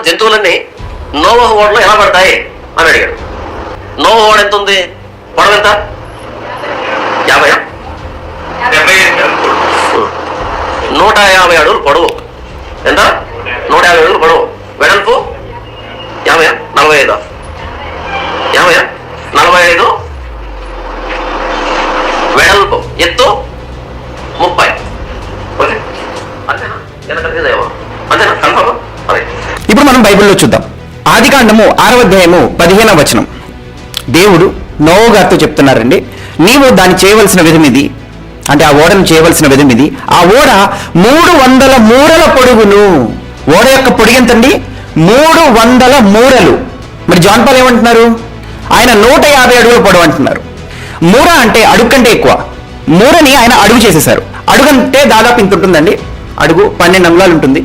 జంతువులన్నీ నోవహు ఓడలో ఎలా పడతాయి అని అడిగాడు. నోవహు ఓడ ఎంత ఉంది? పొడవు ఎంత? 50 150 అడుగులు పొడవు. ఎంత? 150 అడుగులు పొడవు. వెడల్పు 50 45 50 45 వెడల్పు, ఎత్తు 30. ఓకే, అంతేనా? ఎంత కలిగిందేమో, అంతేనా? కన్ఫర్మ్. ఇప్పుడు మనం బైబిల్లో చూద్దాం. ఆదికాండము 6వ అధ్యాయము 15వ వచనం. దేవుడు నోవహు గారితో చెప్తున్నారండి, నీవు దాన్ని చేయవలసిన విధం ఇది, అంటే ఆ ఓడను చేయవలసిన విధం ఇది. ఆ ఓడ 300 మూరల పొడుగును. ఓడ యొక్క పొడుగు ఎంతండి? 300 మూరలు. మరి జాన్ పాల్ ఏమంటున్నారు? ఆయన 150 అడుగుల పొడవు అంటున్నారు. మూర అంటే అడుగు కంటే ఎక్కువ. మూరని ఆయన అడుగు చేసేశారు. అడుగు అంటే దాదాపు ఇంత ఉంటుందండి. అడుగు 12 అంగుళాలు ఉంటుంది.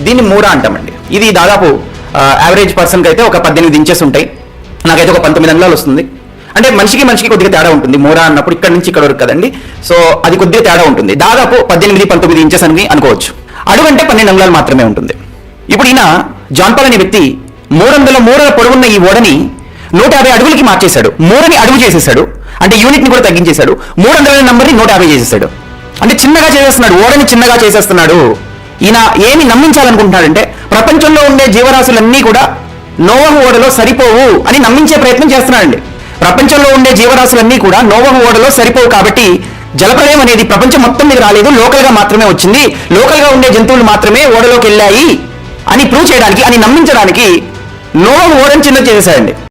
దీన్ని మూర అంటామండి. ఇది దాదాపు యావరేజ్ పర్సన్కి అయితే ఒక 18 ఇంచెస్ ఉంటాయి. నాకైతే ఒక 19 అంగుళాలు వస్తుంది. అంటే మనిషికి కొద్దిగా తేడా ఉంటుంది. మూర అన్నప్పుడు ఇక్కడ నుంచి ఇక్కడ వరకు కదండి. సో అది కొద్దిగా తేడా ఉంటుంది. దాదాపు 18-19 ఇంచెస్ అని అనుకోవచ్చు. అడుగు అంటే 12 అంగుళాలు మాత్రమే ఉంటుంది. ఇప్పుడు ఈయన జాన్ పాల్ అనే వ్యక్తి 300 మూరల పొడవున్న ఈ ఓడని 150 అడుగులకి మార్చేశాడు. మూరని అడుగు చేసేసాడు, అంటే యూనిట్ ని కూడా తగ్గించేశాడు. 300 నంబర్ని 150 చేసేసాడు. అంటే చిన్నగా చేసేస్తున్నాడు, ఓడని చిన్నగా చేసేస్తున్నాడు. ఈయన ఏమి నమ్మించాలనుకుంటున్నాడంటే ప్రపంచంలో ఉండే జీవరాశులన్నీ కూడా నోవహు ఓడలో సరిపోవు అని నమ్మించే ప్రయత్నం చేస్తున్నాడండి. ప్రపంచంలో ఉండే జీవరాశులన్నీ కూడా నోవహు ఓడలో సరిపోవు కాబట్టి జలప్రళయం అనేది ప్రపంచం మొత్తం మీద రాలేదు, లోకల్ గా మాత్రమే వచ్చింది, లోకల్ గా ఉండే జంతువులు మాత్రమే ఓడలోకి వెళ్ళాయి అని ప్రూవ్ చేయడానికి, అని నమ్మించడానికి నోవహు ఓడని చిన్న చేసేసాడండి.